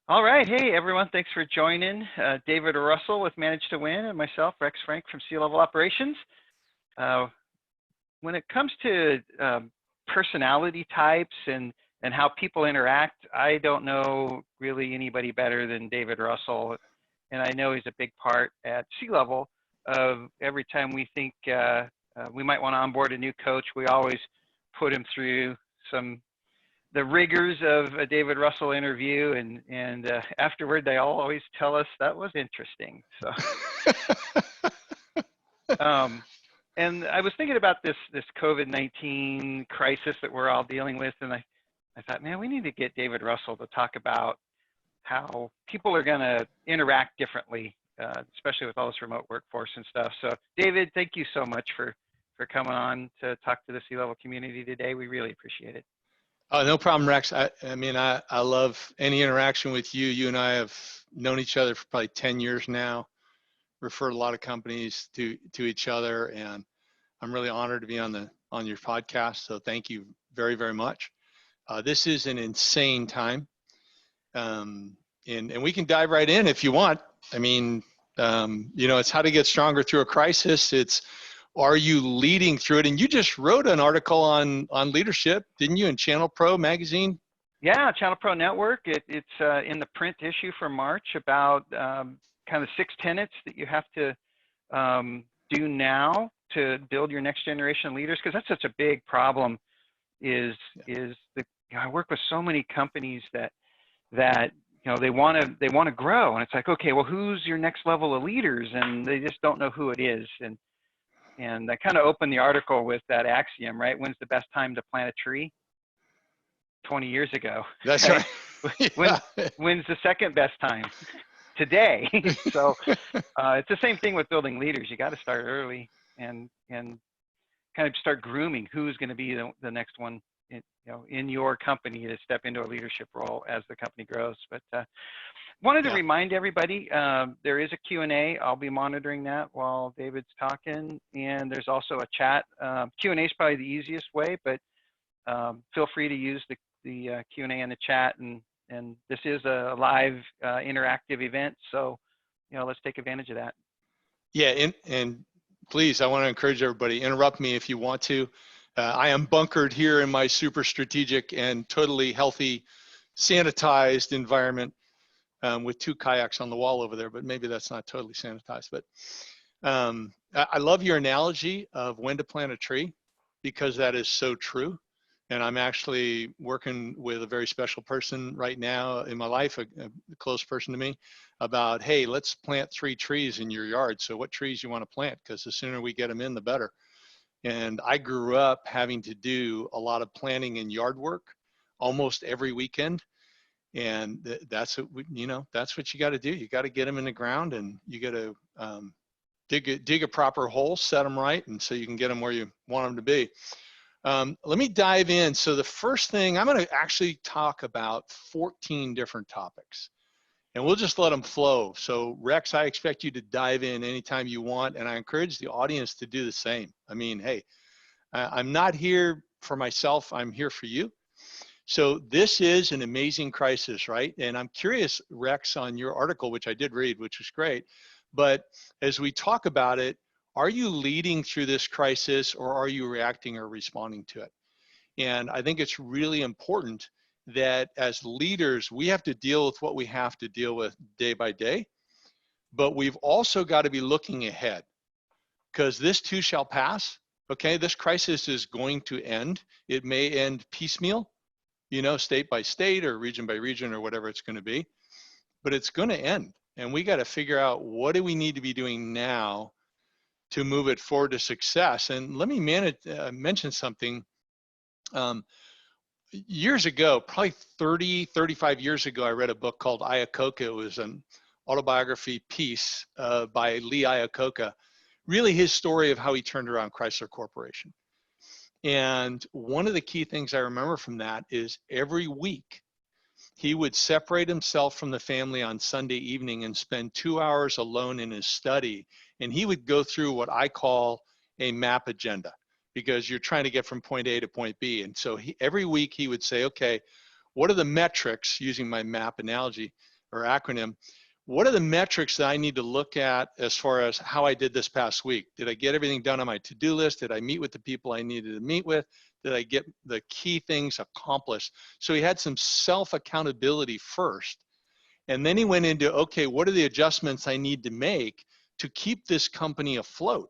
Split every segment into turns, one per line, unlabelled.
All right. Hey, everyone. Thanks for joining. David Russell with Manage to Win and myself, Rex Frank from C-Level Operations. Uh, when it comes to personality types and how people interact, I don't know really anybody better than David Russell. And I know he's a big part at C-Level of every time we think we might want to onboard a new coach, we always put him through the rigors of a David Russell interview, and afterward they all always tell us that was interesting. So, um, and I was thinking about this COVID-19 crisis that we're all dealing with, and I thought, man, we need to get David Russell to talk about how people are going to interact differently, especially with all this remote workforce and stuff. So, David, thank you so much for coming on to talk to the C-Level community today. We really appreciate it.
Oh, no problem, Rex. I love any interaction with you. You and I have known each other for probably 10 years now, referred a lot of companies to each other, and I'm really honored to be on your podcast. So thank you very, very much. This is an insane time, and we can dive right in if you want. I mean, it's how to get stronger through a crisis. Are you leading through it? And you just wrote an article on leadership, didn't you, in Channel Pro magazine?
Yeah, Channel Pro Network. It's in the print issue for March about kind of 6 tenets that you have to do now to build your next generation of leaders, because that's such a big problem. I work with so many companies that they want to grow, and it's like, okay, well, who's your next level of leaders? And they just don't know who it is. And I kind of opened the article with that axiom, right? When's the best time to plant a tree? 20 years ago.
That's
right?
Yeah.
When's the second best time? Today. So it's the same thing with building leaders. You got to start early and kind of start grooming who's going to be the next one in your company to step into a leadership role as the company grows. But wanted to remind everybody, there is a Q&A. I'll be monitoring that while David's talking. And there's also a chat. Q&A is probably the easiest way, but feel free to use the Q&A in the chat. And this is a live interactive event. So, let's take advantage of that.
Yeah, and please, I want to encourage everybody, interrupt me if you want to. I am bunkered here in my super strategic and totally healthy, sanitized environment. With 2 kayaks on the wall over there, but maybe that's not totally sanitized. But I love your analogy of when to plant a tree, because that is so true. And I'm actually working with a very special person right now in my life, a close person to me, about, hey, let's plant 3 trees in your yard. So what trees you want to plant? Because the sooner we get them in, the better. And I grew up having to do a lot of planting and yard work almost every weekend. And that's what that's what you got to do. You got to get them in the ground, and you got to dig a proper hole, set them right, and so you can get them where you want them to be. Let me dive in. So the first thing, I'm going to actually talk about 14 different topics, and we'll just let them flow. So Rex, I expect you to dive in anytime you want, and I encourage the audience to do the same. I mean, hey, I'm not here for myself. I'm here for you. So this is an amazing crisis, right? And I'm curious, Rex, on your article, which I did read, which was great. But as we talk about it, are you leading through this crisis, or are you reacting or responding to it? And I think it's really important that as leaders, we have to deal with what we have to deal with day by day. But we've also got to be looking ahead, because this too shall pass. Okay, this crisis is going to end. It may end piecemeal, state by state or region by region or whatever it's going to be, but it's going to end. And we got to figure out, what do we need to be doing now to move it forward to success? And let me mention something. Years ago, probably 30, 35 years ago, I read a book called Iacocca. It was an autobiography piece by Lee Iacocca, really his story of how he turned around Chrysler Corporation. And one of the key things I remember from that is every week he would separate himself from the family on Sunday evening and spend 2 hours alone in his study. And he would go through what I call a map agenda, because you're trying to get from point A to point B. And so every week he would say, okay, what are the metrics, using my map analogy, or acronym. What are the metrics that I need to look at as far as how I did this past week? Did I get everything done on my to-do list? Did I meet with the people I needed to meet with? Did I get the key things accomplished? So he had some self-accountability first. And then he went into, okay, what are the adjustments I need to make to keep this company afloat?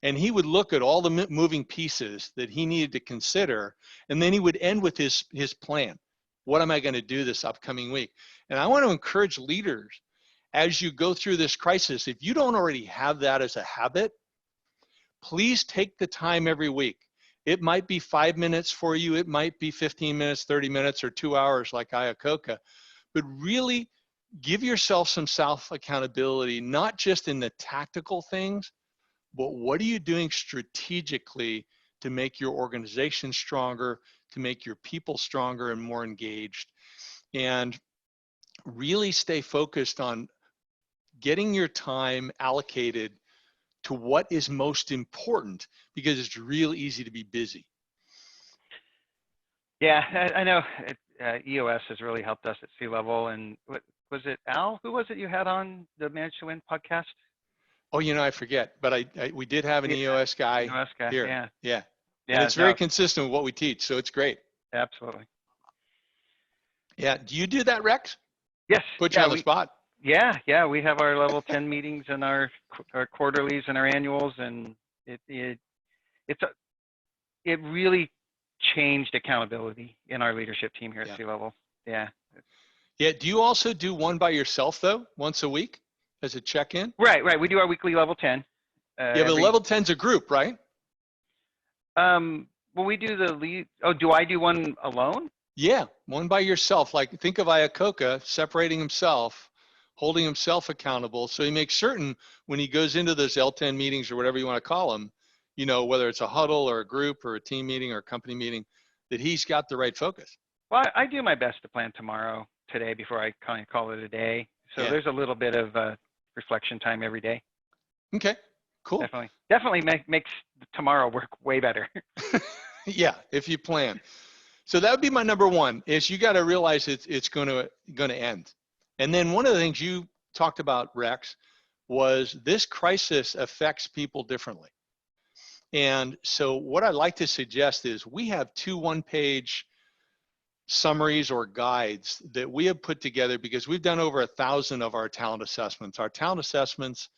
And he would look at all the moving pieces that he needed to consider, and then he would end with his plan. What am I going to do this upcoming week? And I want to encourage leaders, as you go through this crisis, if you don't already have that as a habit, please take the time every week. It might be 5 minutes for you. It might be 15 minutes, 30 minutes, or 2 hours like Iacocca, but really give yourself some self-accountability, not just in the tactical things, but what are you doing strategically to make your organization stronger, to make your people stronger and more engaged, and really stay focused on getting your time allocated to what is most important, because it's real easy to be busy.
Yeah, I know EOS has really helped us at C-Level. And what was it, Al? Who was it you had on the Manage to Win podcast?
Oh, I forget, but we did have an EOS guy here.
Yeah.
Yeah.
Yeah,
And it's very consistent with what we teach, so it's great.
Absolutely.
Yeah. Do you do that, Rex?
Yes.
Put you on the spot.
Yeah. We have our level 10 meetings and our quarterlies and our annuals, and it really changed accountability in our leadership team here at C-Level. Yeah.
Yeah. Do you also do one by yourself though, once a week as a check-in?
Right. We do our weekly level 10.
Yeah, but level 10's a group, right?
Well, we do the lead. Oh, do I do one alone?
Yeah, one by yourself. Like, think of Iacocca separating himself, holding himself accountable, so he makes certain when he goes into those L10 meetings or whatever you want to call them, whether it's a huddle or a group or a team meeting or a company meeting, that he's got the right focus.
Well, I do my best to plan today before I kind of call it a day. So there's a little bit of reflection time every day.
Okay, cool.
Definitely makes tomorrow work way better.
Yeah, if you plan. So that would be my number one, is you got to realize it's going to end. And then one of the things you talked about, Rex, was this crisis affects people differently. And so what I'd like to suggest is we have 2 one-page summaries or guides that we have put together, because we've done over 1,000 of our talent assessments. Our talent assessments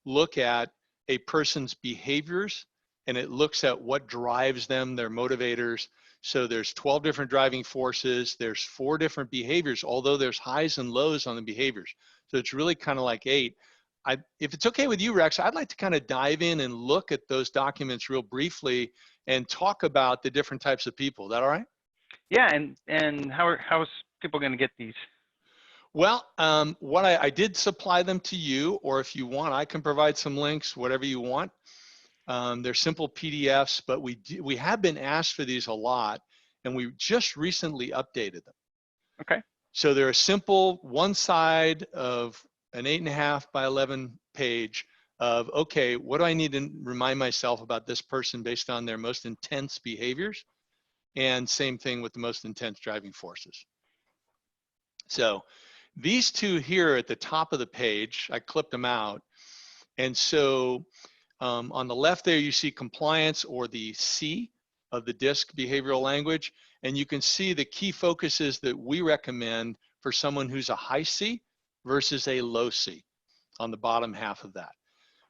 look at a person's behaviors, and it looks at what drives them, their motivators. So there's 12 different driving forces. There's 4 different behaviors, although there's highs and lows on the behaviors. So it's really kind of like 8. If it's okay with you, Rex, I'd like to kind of dive in and look at those documents real briefly and talk about the different types of people. Is that all right?
Yeah, and how's people going to get these?
Well, what I did supply them to you, or if you want, I can provide some links, whatever you want. They're simple PDFs, but we have been asked for these a lot, and we just recently updated them.
Okay.
So they're a simple one side of an 8.5 by 11 page of, okay, what do I need to remind myself about this person based on their most intense behaviors? And same thing with the most intense driving forces. So these 2 here at the top of the page, I clipped them out. And so on the left there, you see compliance, or the C of the DISC behavioral language. And you can see the key focuses that we recommend for someone who's a high C versus a low C on the bottom half of that.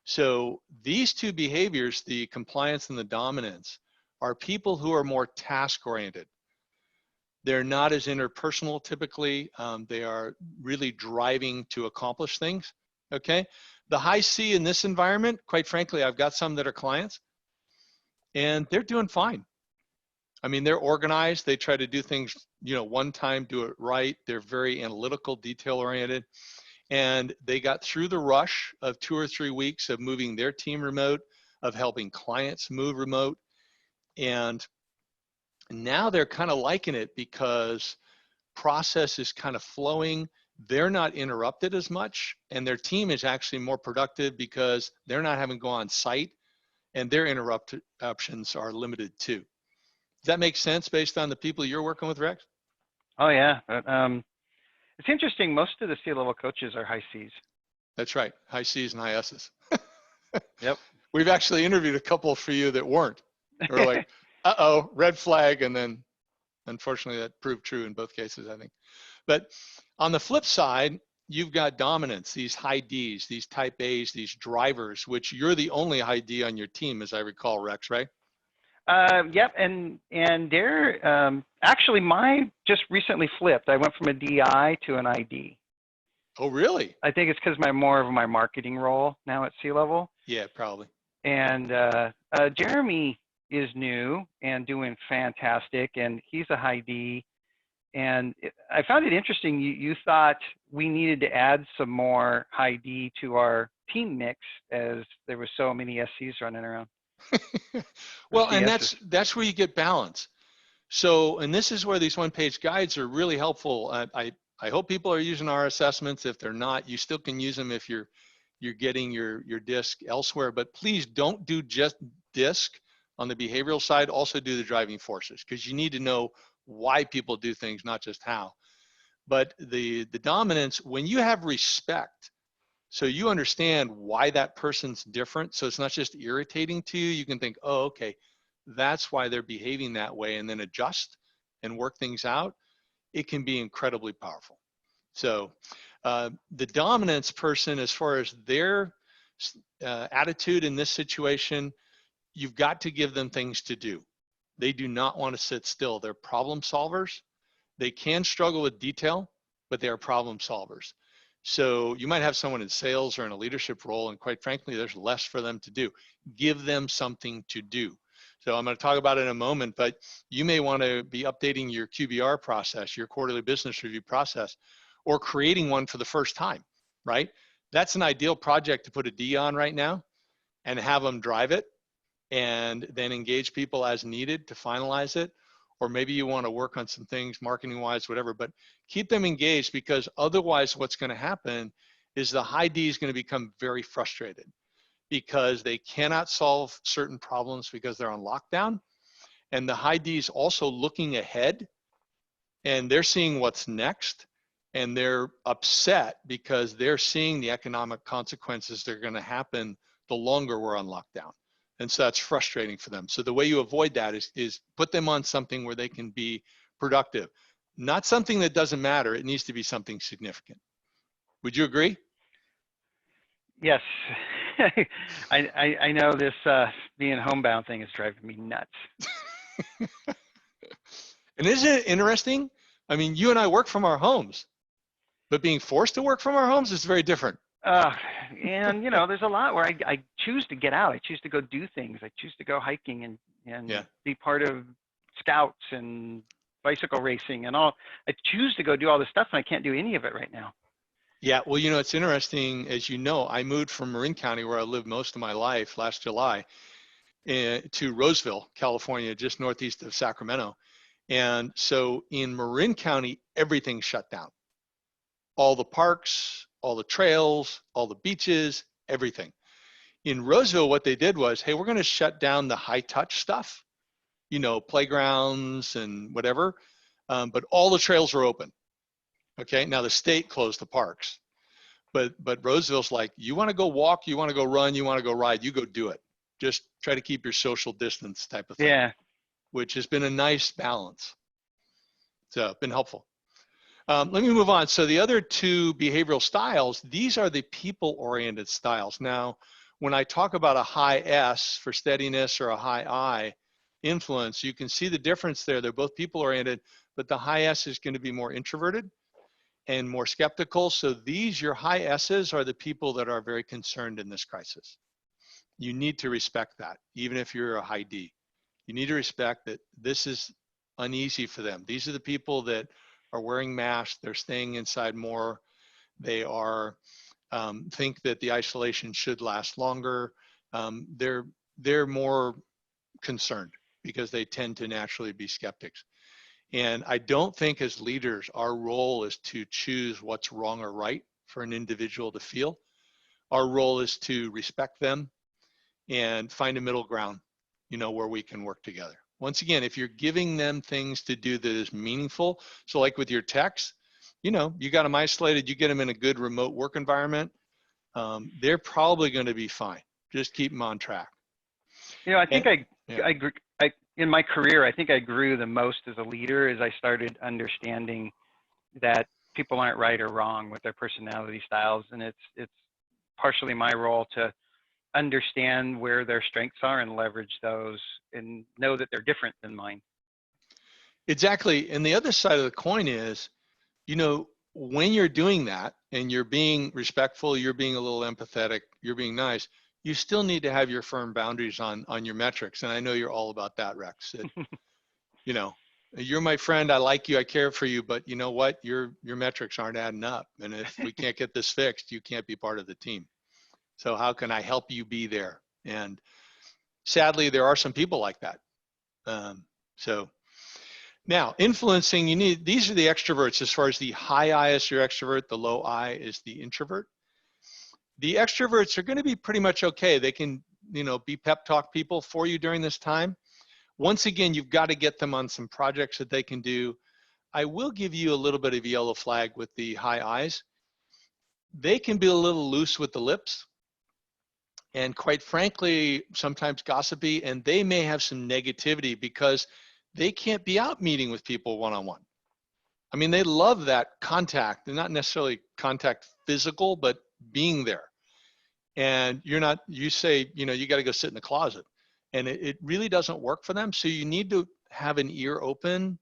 So these 2 behaviors, the compliance and the dominance, are people who are more task-oriented. They're not as interpersonal typically. They are really driving to accomplish things, okay? The high C in this environment, quite frankly, I've got some that are clients, and they're doing fine. I mean, they're organized. They try to do things, one time, do it right. They're very analytical, detail-oriented, and they got through the rush of 2 or 3 weeks of moving their team remote, of helping clients move remote, and now they're kind of liking it because process is kind of flowing. They're not interrupted as much, and their team is actually more productive because they're not having to go on site, and their interruptions are limited too. Does that make sense based on the people you're working with, Rex?
Oh yeah, It's interesting. Most of the C-level coaches are high Cs.
That's right. High C's and high S's.
Yep.
We've actually interviewed a couple for you that weren't. We're like, uh-oh, red flag. And then unfortunately that proved true in both cases, I think. But on the flip side, you've got dominance, these high Ds, these type A's, these drivers, which you're the only high D on your team, as I recall, Rex, right?
Yep, and they're actually mine just recently flipped. I went from a DI to an ID.
Oh, really?
I think it's because more of my marketing role now at C-level.
Yeah, probably.
And Jeremy is new and doing fantastic, and he's a high D. And I found it interesting. You thought we needed to add some more high D to our team mix as there were so many SCs running around.
Well, and that's where you get balance. So, and this is where these one-page guides are really helpful. I hope people are using our assessments. If they're not, you still can use them if you're getting your disc elsewhere. But please don't do just disc on the behavioral side. Also do the driving forces, because you need to know why people do things, not just how. But the dominance, when you have respect, so you understand why that person's different. So it's not just irritating to you. You can think, oh, okay, that's why they're behaving that way, and then adjust and work things out. It can be incredibly powerful. So the dominance person, as far as their attitude in this situation, you've got to give them things to do. They do not want to sit still. They're problem solvers. They can struggle with detail, but they are problem solvers. So you might have someone in sales or in a leadership role, and quite frankly, there's less for them to do. Give them something to do. So I'm going to talk about it in a moment, but you may want to be updating your QBR process, your quarterly business review process, or creating one for the first time, right? That's an ideal project to put a D on right now and have them drive it, and then engage people as needed to finalize it. Or maybe you want to work on some things marketing wise, whatever, but keep them engaged, because otherwise what's going to happen is the high D is going to become very frustrated because they cannot solve certain problems because they're on lockdown. And the high D is also looking ahead, and they're seeing what's next, and they're upset because they're seeing the economic consequences that are going to happen the longer we're on lockdown. And so that's frustrating for them. So the way you avoid that is put them on something where they can be productive. Not something that doesn't matter. It needs to be something significant. Would you agree?
Yes. I know this being homebound thing is driving me nuts.
And isn't it interesting? I mean, you and I work from our homes, but being forced to work from our homes is very different.
And you know, there's a lot where I choose to get out. I choose to go do things. I choose to go hiking and be part of scouts and bicycle racing and all. I choose to go do all this stuff, and I can't do any of it right now.
Yeah, well, you know, it's interesting. As you know, I moved from Marin County, where I lived most of my life, last July, to Roseville, California, just northeast of Sacramento. And so in Marin County, everything's shut down. All the parks, all the trails, all the beaches, everything. In Roseville, what they did was, hey, we're going to shut down the high touch stuff, you know, playgrounds and whatever, but all the trails are open. Okay, now the state closed the parks, but Roseville's like, you want to go walk, you want to go run, you want to go ride, you go do it. Just try to keep your social distance type of thing.
Yeah.
Which has been a nice balance. So been helpful. Let me move on. So the other two behavioral styles, these are the people-oriented styles. Now, when I talk about a high S for steadiness or a high I influence, you can see the difference there. They're both people-oriented, but the high S is going to be more introverted and more skeptical. So these, your high S's, are the people that are very concerned in this crisis. You need to respect that, even if you're a high D. You need to respect that this is uneasy for them. These are the people that are wearing masks, they're staying inside more, they are think that the isolation should last longer. They're more concerned because they tend to naturally be skeptics. And I don't think as leaders, our role is to choose what's wrong or right for an individual to feel. Our role is to respect them and find a middle ground, you know, where we can work together. Once again, if you're giving them things to do that is meaningful, so like with your text, you know, you got them isolated, you get them in a good remote work environment, they're probably going to be fine. Just keep them on track.
You know, I think
Yeah.
I in my career, I think I grew the most as a leader as I started understanding that people aren't right or wrong with their personality styles, and it's partially my role to understand where their strengths are and leverage those, and know that they're different than mine.
Exactly. And the other side of the coin is, you know, when you're doing that and you're being respectful, you're being a little empathetic, you're being nice, you still need to have your firm boundaries on your metrics. And I know you're all about that, Rex. You know, you're my friend, I like you, I care for you, but you know what? Your metrics aren't adding up. And if we can't get this fixed, you can't be part of the team. So how can I help you be there? And sadly, there are some people like that. So now, influencing, you need, these are the extroverts. As far as the high I is your extrovert, the low I is the introvert. The extroverts are going to be pretty much okay. They can, you know, be pep talk people for you during this time. Once again, you've got to get them on some projects that they can do. I will give you a little bit of a yellow flag with the high I's. They can be a little loose with the lips, and quite frankly, sometimes gossipy, and they may have some negativity because they can't be out meeting with people one-on-one. I mean, they love that contact, and not necessarily contact physical, but being there. And you're not, you say, you know, you got to go sit in the closet, and it really doesn't work for them. So you need to have an ear open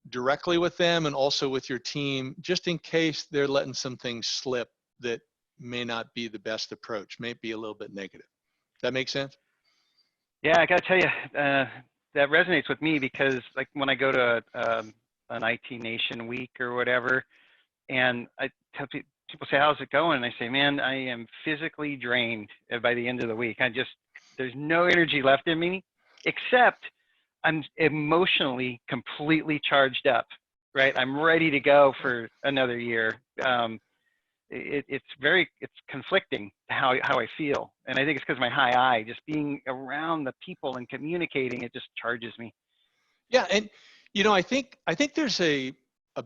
directly with them and also with your team, just in case they're letting some things slip that may not be the best approach, may be a little bit negative. Does that make sense?
Yeah, I got to tell you, that resonates with me because, like, when I go to an IT Nation week or whatever, and I tell people, say, "How's it going?" And I say, "Man, I am physically drained by the end of the week. There's no energy left in me, except I'm emotionally completely charged up. Right? I'm ready to go for another year." It's conflicting how I feel, and I think it's because my high I, just being around the people and communicating, it just charges me.
Yeah, and you know, I think there's a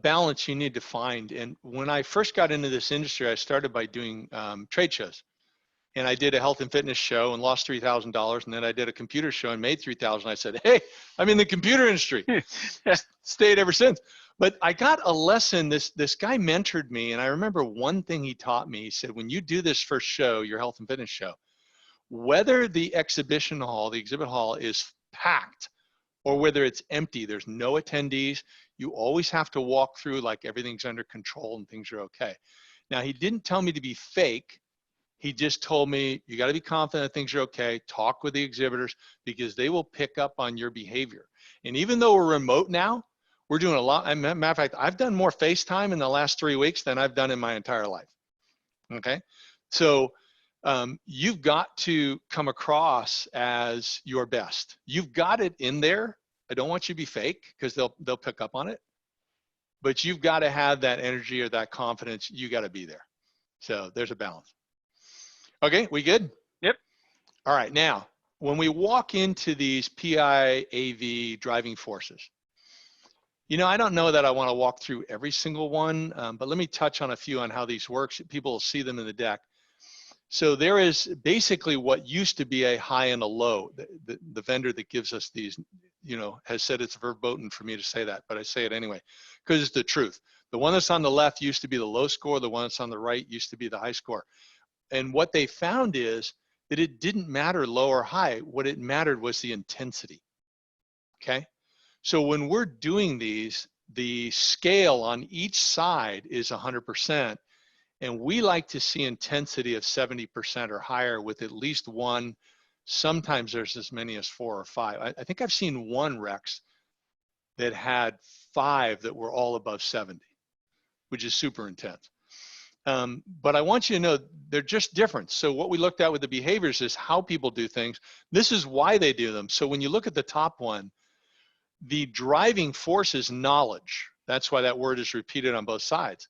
balance you need to find. And when I first got into this industry, I started by doing trade shows, and I did a health and fitness show and lost $3,000, and then I did a computer show and made $3,000. I said, "Hey, I'm in the computer industry." Stayed ever since. But I got a lesson. This guy mentored me, and I remember one thing he taught me. He said, "When you do this first show, your health and fitness show, whether the exhibition hall, the exhibit hall is packed or whether it's empty, there's no attendees, you always have to walk through like everything's under control and things are okay." Now, he didn't tell me to be fake. He just told me, you got to be confident that things are okay. Talk with the exhibitors because they will pick up on your behavior. And even though we're remote now, we're doing a lot. As a matter of fact, I've done more FaceTime in the last 3 weeks than I've done in my entire life. Okay. So you've got to come across as your best. You've got it in there. I don't want you to be fake because they'll pick up on it. But you've got to have that energy or that confidence. You got to be there. So there's a balance. Okay, we good?
Yep.
All right, now, when we walk into these PIAV driving forces, you know, I don't know that I want to walk through every single one, but let me touch on a few on how these work. People will see them in the deck. So there is basically what used to be a high and a low. The vendor that gives us these, you know, has said it's verboten for me to say that, but I say it anyway, because it's the truth. The one that's on the left used to be the low score. The one that's on the right used to be the high score. And what they found is that it didn't matter low or high. What it mattered was the intensity, okay? So when we're doing these, the scale on each side is 100%, and we like to see intensity of 70% or higher with at least one. Sometimes there's as many as 4 or 5. I think I've seen one, Rex, that had 5 that were all above 70, which is super intense. But I want you to know they're just different. So what we looked at with the behaviors is how people do things. This is why they do them. So when you look at the top one, the driving force is knowledge. That's why that word is repeated on both sides.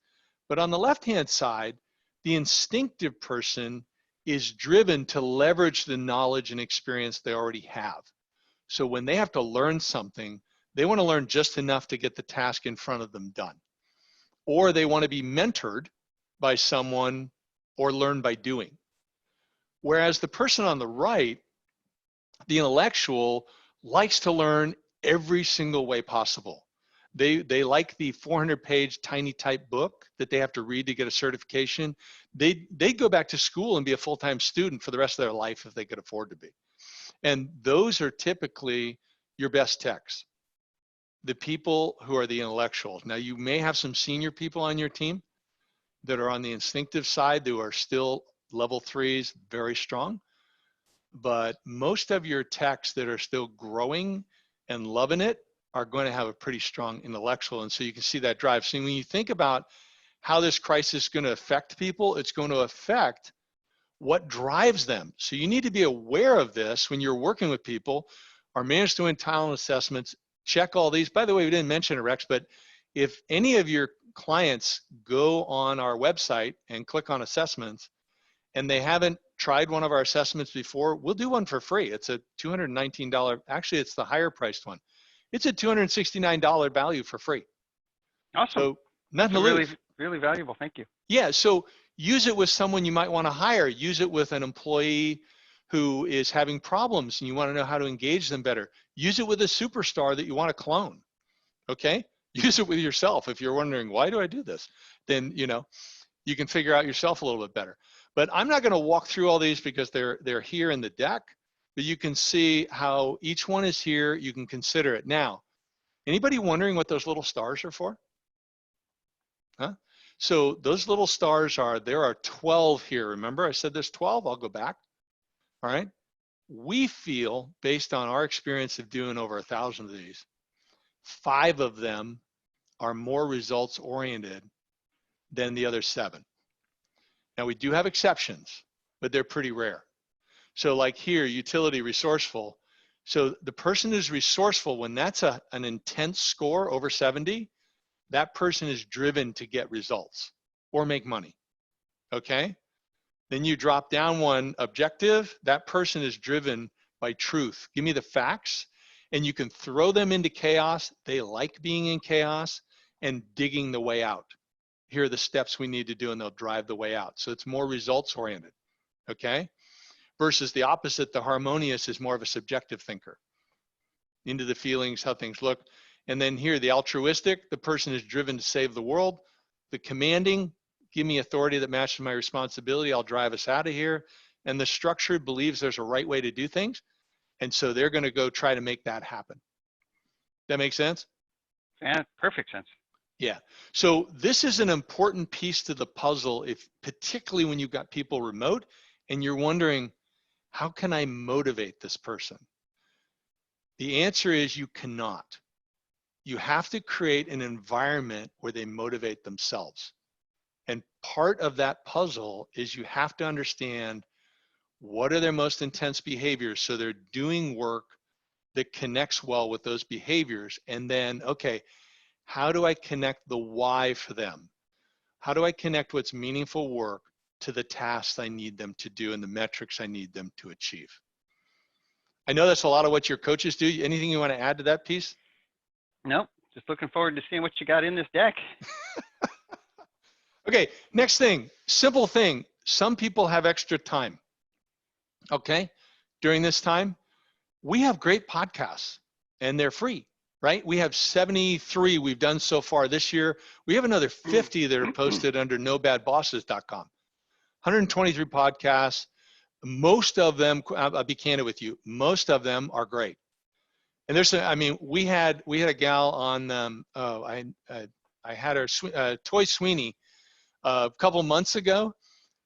But on the left-hand side, the instinctive person is driven to leverage the knowledge and experience they already have. So when they have to learn something, they want to learn just enough to get the task in front of them done. or they want to be mentored by someone or learn by doing. Whereas the person on the right, the intellectual, likes to learn every single way possible. They like the 400-page tiny type book that they have to read to get a certification. They'd go back to school and be a full-time student for the rest of their life if they could afford to be. And those are typically your best techs, the people who are the intellectuals. Now, you may have some senior people on your team that are on the instinctive side who are still level 3s, very strong. But most of your techs that are still growing and loving it are going to have a pretty strong intellectual. And so you can see that drive. So when you think about how this crisis is going to affect people, it's going to affect what drives them. So you need to be aware of this when you're working with people. Our managed to win talent assessments, check all these. By the way, we didn't mention it, Rex, but if any of your clients go on our website and click on assessments and they haven't tried one of our assessments before, we'll do one for free. It's a $219, actually it's the higher priced one. It's a $269 value for free.
Awesome.
So nothing to
really,
lose.
really valuable. Thank you.
Yeah, so use it with someone you might want to hire. Use it with an employee who is having problems and you want to know how to engage them better. Use it with a superstar that you want to clone, okay? Use it with yourself. If you're wondering, why do I do this? Then, you know, you can figure out yourself a little bit better. But I'm not going to walk through all these because they're here in the deck, but you can see how each one is here. You can consider it. Now, anybody wondering what those little stars are for? Huh? So those little stars there are 12 here. Remember I said there's 12? I'll go back. All right. We feel, based on our experience of doing over 1,000 of these, 5 of them are more results oriented than the other 7. Now we do have exceptions, but they're pretty rare. So like here, utility, resourceful. So the person who's resourceful, when that's an intense score over 70, that person is driven to get results or make money, okay? Then you drop down one, objective, that person is driven by truth. Give me the facts, and you can throw them into chaos. They like being in chaos and digging the way out. Here are the steps we need to do, and they'll drive the way out. So it's more results oriented, okay? Versus the opposite, the harmonious is more of a subjective thinker. Into the feelings, how things look. And then here, the altruistic, the person is driven to save the world. The commanding, give me authority that matches my responsibility, I'll drive us out of here. And the structured believes there's a right way to do things. And so they're going to go try to make that happen. That make sense?
Yeah, perfect sense.
Yeah. So this is an important piece to the puzzle, particularly when you've got people remote and you're wondering, how can I motivate this person? The answer is you cannot. You have to create an environment where they motivate themselves. And part of that puzzle is you have to understand what are their most intense behaviors, so they're doing work that connects well with those behaviors. And then, okay, how do I connect the why for them? How do I connect what's meaningful work to the tasks I need them to do and the metrics I need them to achieve? I know that's a lot of what your coaches do. Anything you want to add to that piece?
Nope. Just looking forward to seeing what you got in this deck.
Okay, next thing, simple thing. Some people have extra time. Okay, during this time, we have great podcasts and they're free, right? We have 73 we've done so far this year. We have another 50 that are posted under nobadbosses.com. 123 podcasts. Most of them, I'll be candid with you, most of them are great. And there's, I mean, we had a gal on, I had her, Toy Sweeney, a couple months ago,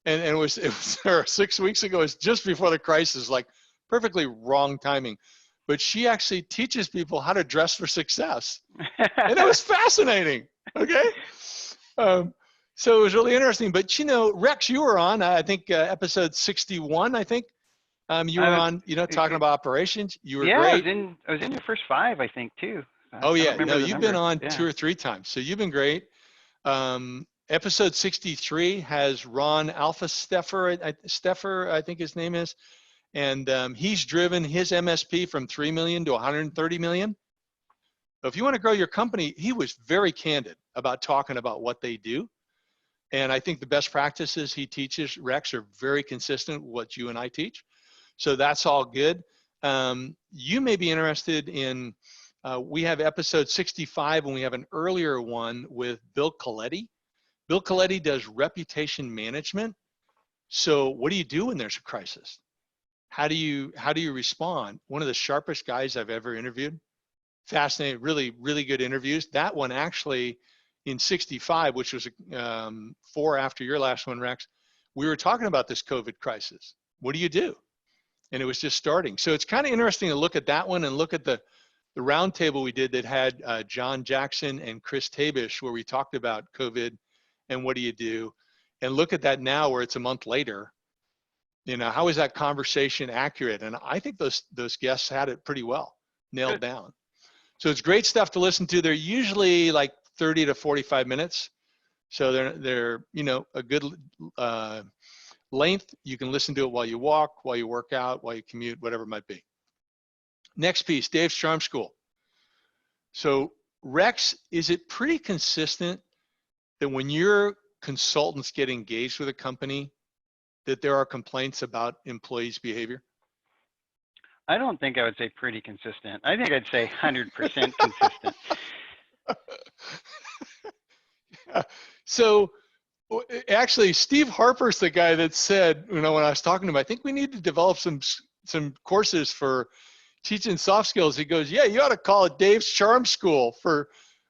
and it was or 6 weeks ago. It was just before the crisis, like perfectly wrong timing. But she actually teaches people how to dress for success, and it was fascinating. Okay, so it was really interesting. But you know, Rex, you were on, I think episode 61. I think you were on, you know, talking about operations. You were great.
I was in your first 5, I think, too.
Oh yeah, no, you've been on
yeah.
2 or 3 times, so you've been great. Episode 63 has Ron Steffer, I think his name is, and he's driven his MSP from 3 million to 130 million. If you want to grow your company, he was very candid about talking about what they do. And I think the best practices he teaches, Rex, are very consistent with what you and I teach. So that's all good. You may be interested in, we have episode 65 and we have an earlier one with Bill Coletti. Bill Coletti does reputation management. So what do you do when there's a crisis? How do you respond? One of the sharpest guys I've ever interviewed. Fascinating, really, really good interviews. That one actually in 65, which was 4 after your last one, Rex, we were talking about this COVID crisis. What do you do? And it was just starting. So it's kind of interesting to look at that one and look at the roundtable we did that had John Jackson and Chris Tabish, where we talked about COVID and what do you do, and look at that now where it's a month later. You know, how is that conversation accurate? And I think those guests had it pretty well nailed down. So it's great stuff to listen to. They're usually like 30 to 45 minutes. So they're you know, a good length. You can listen to it while you walk, while you work out, while you commute, whatever it might be. Next piece, Dave's Charm School. So Rex, is it pretty consistent that when your consultants get engaged with a company, that there are complaints about employees' behavior?
I don't think I would say pretty consistent. I think I'd say 100% consistent.
So actually, Steve Harper's the guy that said, you know, when I was talking to him, I think we need to develop some courses for teaching soft skills. He goes, yeah, you ought to call it Dave's Charm School for,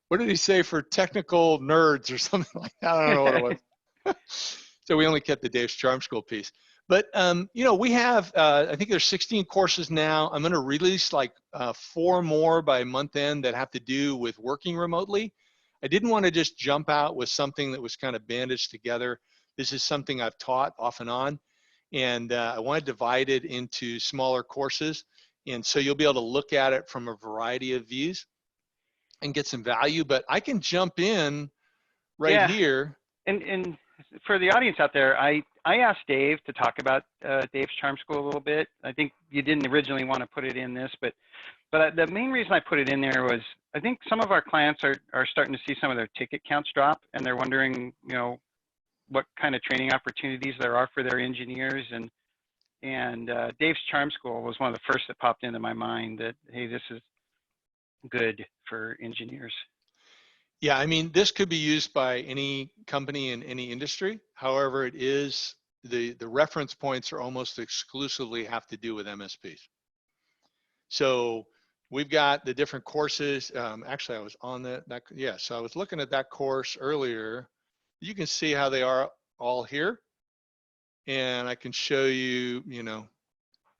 what did he say, for technical nerds or something like that. I don't know what it was. So we only kept the Dave's Charm School piece. But, you know, we have, I think there's 16 courses now. I'm going to release like 4 more by month end that have to do with working remotely. I didn't want to just jump out with something that was kind of bandaged together. This is something I've taught off and on. And I want to divide it into smaller courses. And so you'll be able to look at it from a variety of views and get some value. But I can jump in right here.
And for the audience out there, I asked Dave to talk about Dave's Charm School a little bit. I think you didn't originally want to put it in this, but the main reason I put it in there was I think some of our clients are starting to see some of their ticket counts drop, and they're wondering, you know, what kind of training opportunities there are for their engineers. And Dave's Charm School was one of the first that popped into my mind that, hey, this is good for engineers.
Yeah, I mean, this could be used by any company in any industry. However, it is, the reference points are almost exclusively have to do with MSPs. So we've got the different courses. Actually, I was on so I was looking at that course earlier. You can see how they are all here. And I can show you, you know,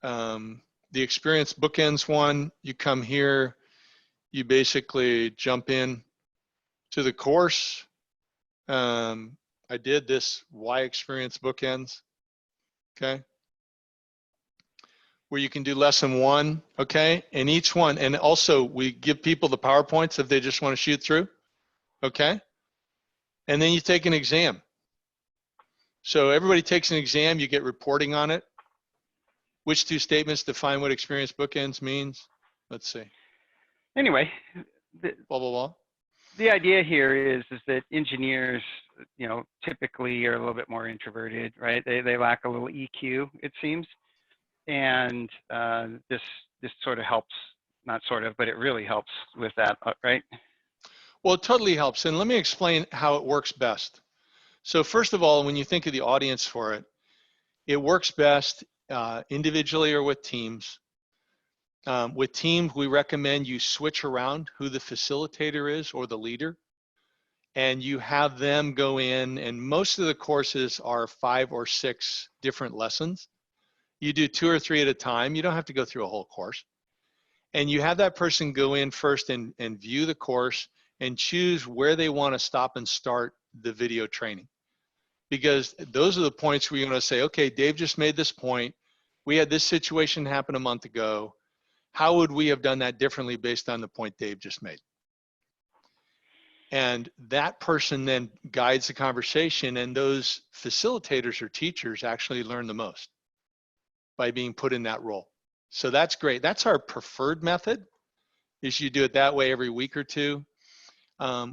the experience bookends one. You come here, you basically jump in to the course. I did this Y experience bookends, okay? Where you can do lesson 1, okay? And each one, and also we give people the PowerPoints if they just want to shoot through, okay? And then you take an exam. So everybody takes an exam, you get reporting on it. Which 2 statements define what experience bookends means? Let's see.
Anyway,
blah, blah, blah.
The idea here is that engineers, you know, typically are a little bit more introverted, right? They lack a little EQ, it seems. And this sort of helps, not sort of, but it really helps with that, right?
Well, it totally helps. And let me explain how it works best. So first of all, when you think of the audience for it, it works best individually or with teams. With teams, we recommend you switch around who the facilitator is or the leader, and you have them go in, and most of the courses are 5 or 6 different lessons. You do 2 or 3 at a time. You don't have to go through a whole course. And you have that person go in first and view the course and choose where they want to stop and start the video training. Because those are the points where you're going to say, okay, Dave just made this point. We had this situation happen a month ago. How would we have done that differently based on the point Dave just made? And that person then guides the conversation, and those facilitators or teachers actually learn the most by being put in that role. So that's great. That's our preferred method. is you do it that way every week or two.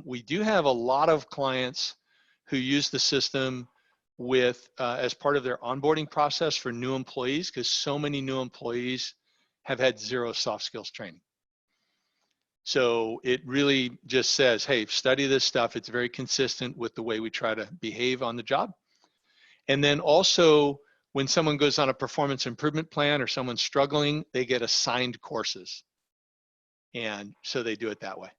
We do have a lot of clients who use the system with as part of their onboarding process for new employees, because so many new employees have had zero soft skills training. So it really just says, hey, study this stuff. It's very consistent with the way we try to behave on the job. And then also, when someone goes on a performance improvement plan or someone's struggling, they get assigned courses. And so they do it that way.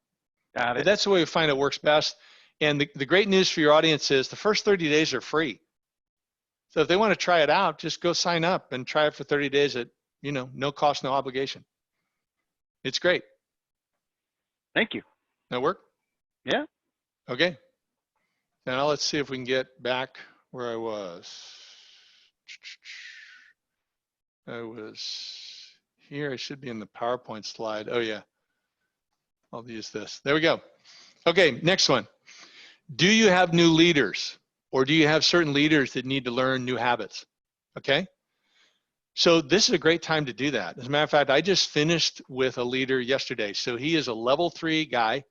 Got
But
it.
that's the way we find it works best. And the great news for your audience is the first 30 days are free. So if they want to try it out, just go sign up and try it for 30 days at, no cost, no obligation. It's great.
Thank you.
That work?
Yeah.
Okay. Now let's see if we can get back where I was. I was here. I should be in the PowerPoint slide. Oh yeah. I'll use this. There we go. Okay, next one. Do you have new leaders, or do you have certain leaders that need to learn new habits? Okay. So this is a great time to do that. As a matter of fact, I just finished with a leader yesterday. So he is a level 3 guy,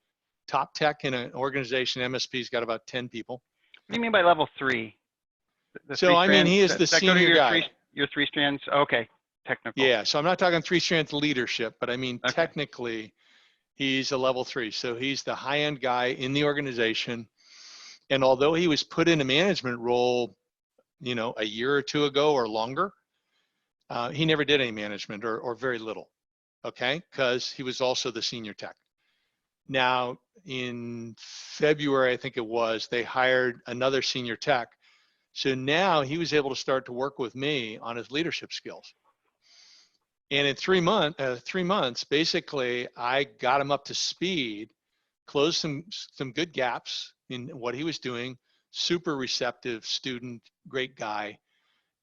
top tech in an organization. MSP's got about 10 people.
What do you mean by level 3? The
So
three
I mean,
strands,
he is the
that go to
senior guy.
your three strands. Okay. Technical.
Yeah. So I'm not talking 3 strands leadership, but I mean,
Okay.
technically he's a level 3. So he's the high-end guy in the organization. And although he was put in a management role, a year or two ago or longer, he never did any management or very little, okay? Because he was also the senior tech. Now, in February, I think it was, they hired another senior tech. So now he was able to start to work with me on his leadership skills. And in 3 months, basically, I got him up to speed, closed some good gaps in what he was doing, super receptive student, great guy.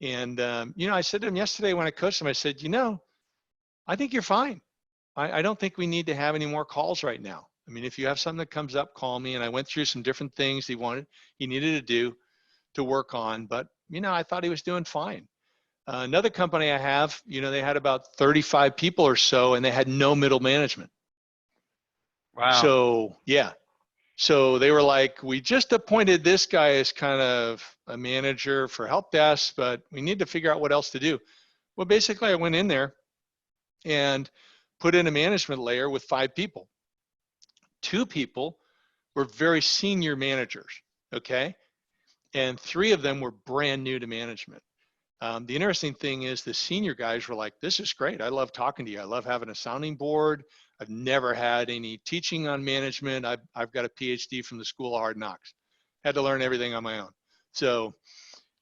And, I said to him yesterday when I coached him, I said, I think you're fine. I don't think we need to have any more calls right now. I mean, if you have something that comes up, call me. And I went through some different things he needed to do to work on. But, I thought he was doing fine. Another company I have, they had about 35 people or so, and they had no middle management.
Wow.
So, yeah. So they were like, we just appointed this guy as kind of a manager for help desk, but we need to figure out what else to do. Well, basically I went in there and put in a management layer with 5 people. 2 people were very senior managers, okay? And 3 of them were brand new to management. The interesting thing is the senior guys were like, this is great. I love talking to you. I love having a sounding board. I've never had any teaching on management. I've got a PhD from the School of Hard Knocks. Had to learn everything on my own. So,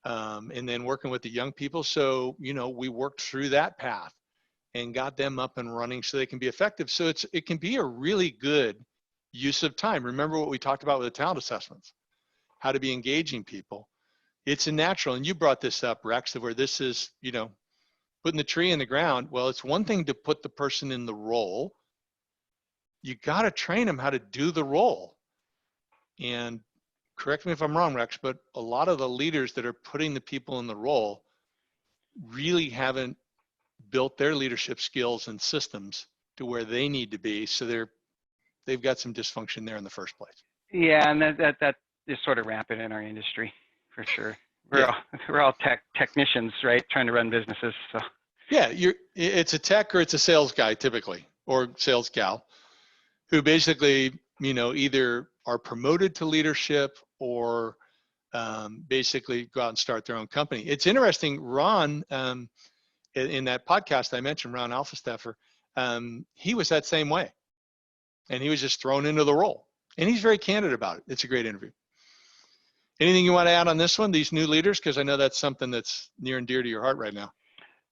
and then working with the young people. So, we worked through that path and got them up and running so they can be effective. So it can be a really good use of time. Remember what we talked about with the talent assessments, how to be engaging people. It's a natural, and you brought this up, Rex, where this is, putting the tree in the ground. Well, it's one thing to put the person in the role. You got to train them how to do the role. And correct me if I'm wrong, Rex, but a lot of the leaders that are putting the people in the role really haven't built their leadership skills and systems to where they need to be. So they've got some dysfunction there in the first place.
Yeah, and that is sort of rampant in our industry, for sure. We're all technicians, right? Trying to run businesses. So
yeah, it's a tech or it's a sales guy typically, or sales gal, who basically, either are promoted to leadership or basically go out and start their own company. It's interesting, Ron, in that podcast I mentioned, Ron Alphasteffer, he was that same way. And he was just thrown into the role. And he's very candid about it. It's a great interview. Anything you want to add on this one, these new leaders? Because I know that's something that's near and dear to your heart right now.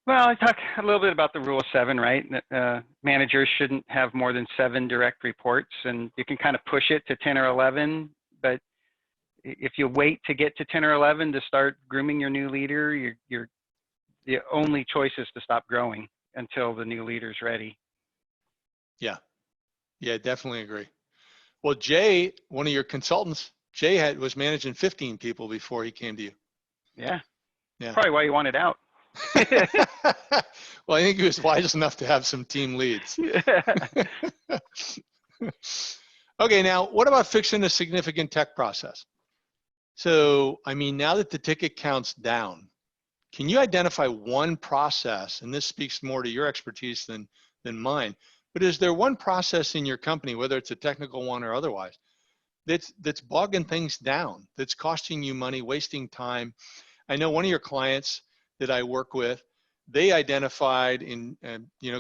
Well, I talk a little bit about the rule of 7, right? Managers shouldn't have more than 7 direct reports, and you can kind of push it to 10 or 11. But if you wait to get to 10 or 11 to start grooming your new leader, the only choice is to stop growing until the new leader's ready.
Yeah, definitely agree. Well, Jay, one of your consultants, Jay was managing 15 people before he came to you.
Yeah.
Yeah.
Probably why you wanted out.
Well, I think he was wise enough to have some team leads. Okay, now what about fixing a significant tech process? So, I mean, now that the ticket count's down, can you identify one process, and this speaks more to your expertise than mine, but is there one process in your company, whether it's a technical one or otherwise, that's bogging things down, that's costing you money, wasting time? I know one of your clients that I work with, they identified in,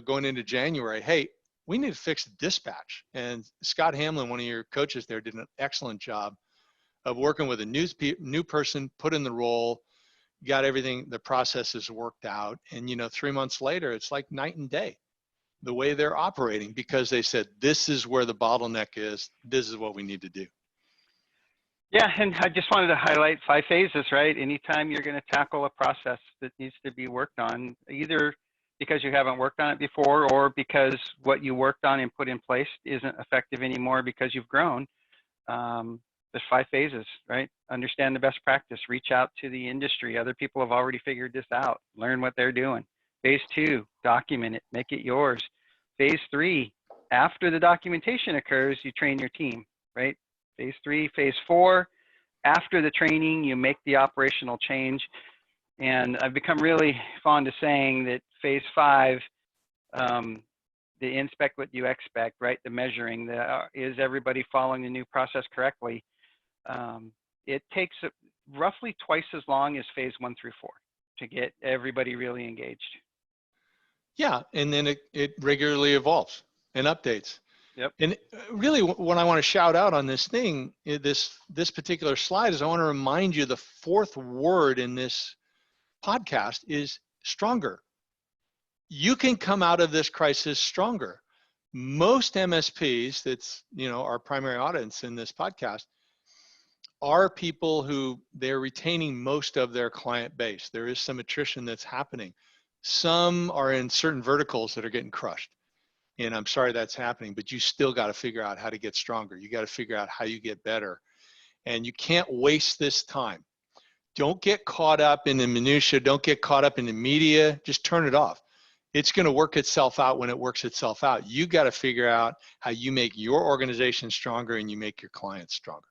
going into January, hey, we need to fix dispatch. And Scott Hamlin, one of your coaches there, did an excellent job of working with a new person, put in the role, got everything, the processes worked out. And, 3 months later, it's like night and day, the way they're operating, because they said, this is where the bottleneck is. This is what we need to do.
Yeah, and I just wanted to highlight 5 phases, right? Anytime you're going to tackle a process that needs to be worked on, either because you haven't worked on it before or because what you worked on and put in place isn't effective anymore because you've grown, there's 5 phases, right? Understand the best practice, reach out to the industry. Other people have already figured this out. Learn what they're doing. Phase 2, document it, make it yours. Phase 3, after the documentation occurs, you train your team, right? Phase 3, phase 4, after the training, you make the operational change. And I've become really fond of saying that phase 5, the inspect what you expect, right? The measuring, is everybody following the new process correctly? It takes roughly twice as long as phase 1 through 4 to get everybody really engaged.
Yeah, and then it regularly evolves and updates.
Yep.
And really what I want to shout out on this thing, this particular slide, is I want to remind you the 4th word in this podcast is stronger. You can come out of this crisis stronger. Most MSPs, that's, our primary audience in this podcast, are people who they're retaining most of their client base. There is some attrition that's happening. Some are in certain verticals that are getting crushed. And I'm sorry that's happening, but you still got to figure out how to get stronger. You got to figure out how you get better. And you can't waste this time. Don't get caught up in the minutia. Don't get caught up in the media. Just turn it off. It's going to work itself out when it works itself out. You got to figure out how you make your organization stronger and you make your clients stronger.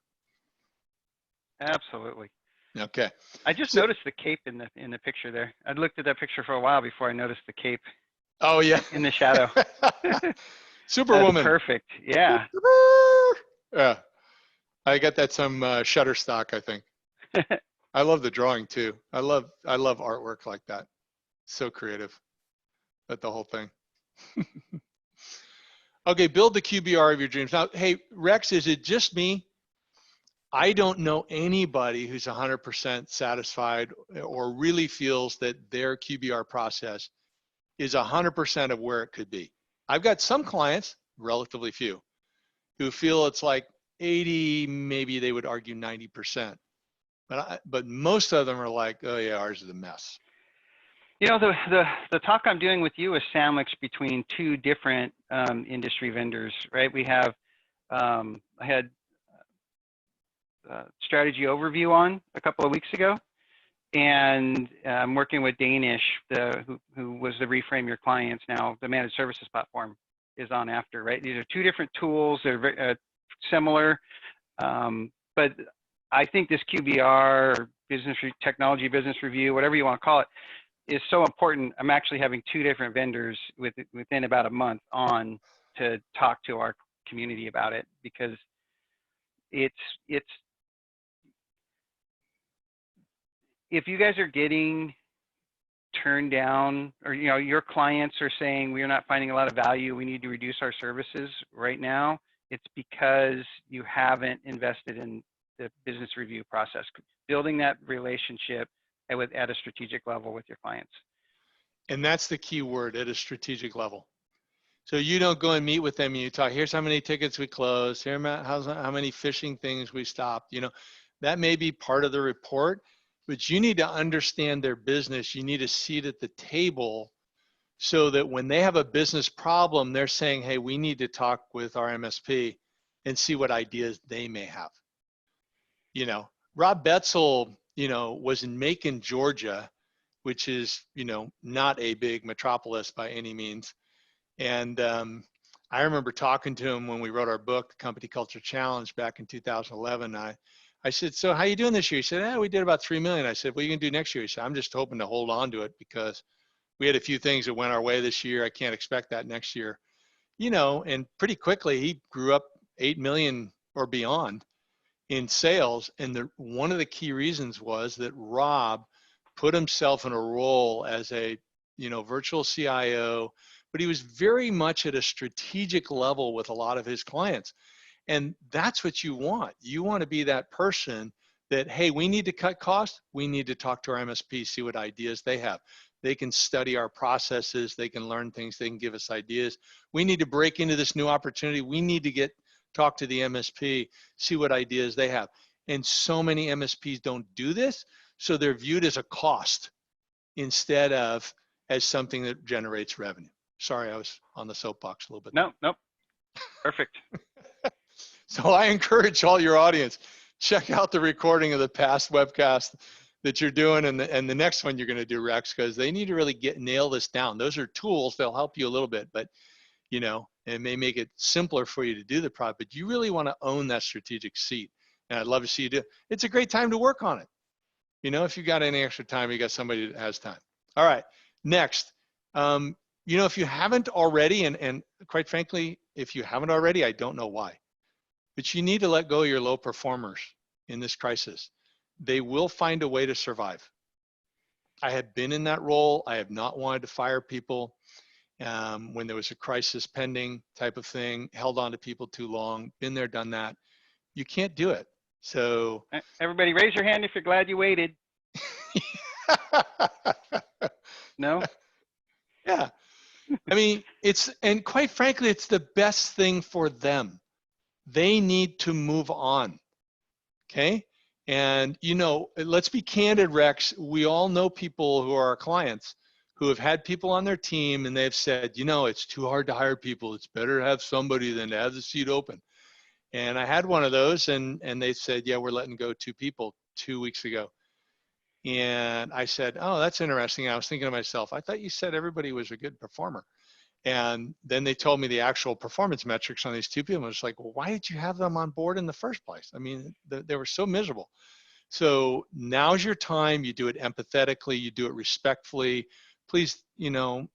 Absolutely.
Okay.
I just noticed the cape in the picture there. I'd looked at that picture for a while before I noticed the cape.
Oh yeah.
In the shadow.
Superwoman.
That's perfect. Yeah.
Yeah. I got that some Shutterstock, I think. I love the drawing too. I love artwork like that. So creative. That the whole thing. Okay, build the QBR of your dreams. Now, hey, Rex, is it just me? I don't know anybody who's 100% satisfied or really feels that their QBR process is 100% of where it could be. I've got some clients, relatively few, who feel it's like 80, maybe they would argue 90%. But most of them are like, oh yeah, ours is a mess.
The talk I'm doing with you is sandwiched between 2 different industry vendors, right? We have, I had strategy overview on a couple of weeks ago, and I'm working with Danish, who was the Reframe Your Clients. Now the managed services platform is on after, right? These are 2 different tools. They're very similar, but I think this QBR, technology business review, whatever you want to call it, is so important. I'm actually having 2 different vendors within about a month on to talk to our community about it, because it's if you guys are getting turned down, or your clients are saying we're not finding a lot of value, we need to reduce our services right now, it's because you haven't invested in the business review process, building that relationship at a strategic level with your clients.
And that's the key word, at a strategic level. So you don't go and meet with them and you talk, here's how many tickets we closed, how many phishing things we stopped. That may be part of the report, but you need to understand their business. You need a seat at the table so that when they have a business problem, they're saying, hey, we need to talk with our MSP and see what ideas they may have. Rob Betzel, was in Macon, Georgia, which is, you know, not a big metropolis by any means. And I remember talking to him when we wrote our book, The Company Culture Challenge, back in 2011. I said, so how you doing this year? He said, we did about 3 million. I said, what are you gonna do next year? He said, I'm just hoping to hold on to it because we had a few things that went our way this year. I can't expect that next year. You know, and pretty quickly he grew up 8 million or beyond in sales. And one of the key reasons was that Rob put himself in a role as a, you know, virtual CIO, but he was very much at a strategic level with a lot of his clients. And that's what you want. You want to be that person that, hey, we need to cut costs. We need to talk to our MSP, see what ideas they have. They can study our processes. They can learn things. They can give us ideas. We need to break into this new opportunity. We need to talk to the MSP, see what ideas they have. And so many MSPs don't do this. So they're viewed as a cost instead of as something that generates revenue. Sorry, I was on the soapbox a little bit.
Nope. Perfect.
So I encourage all your audience, check out the recording of the past webcast that you're doing and the next one you're going to do, Rex, because they need to really nail this down. Those are tools. They'll help you a little bit, but you know, it may make it simpler for you to do the product, but you really want to own that strategic seat. And I'd love to see you do it. It's a great time to work on it. You know, if you got any extra time, you got somebody that has time. All right, next. You know, if you haven't already, and quite frankly, if you haven't already, I don't know why, but you need to let go of your low performers in this crisis. They will find a way to survive. I have been in that role. I have not wanted to fire people when there was a crisis pending type of thing, held on to people too long, been there, done that. You can't do it. So
everybody raise your hand if you're glad you waited. No?
Yeah. I mean, and quite frankly, it's the best thing for them. They need to move on. Okay. And, you know, let's be candid, Rex. We all know people who are our clients who have had people on their team and they've said, you know, it's too hard to hire people. It's better to have somebody than to have the seat open. And I had one of those and they said, yeah, we're letting go 2 people 2 weeks ago. And I said, oh, that's interesting. I was thinking to myself, I thought you said everybody was a good performer. And then they told me the actual performance metrics on these 2 people. I was like, well, why did you have them on board in the first place? I mean, they were so miserable. So now's your time. You do it empathetically. You do it respectfully. Please, you know,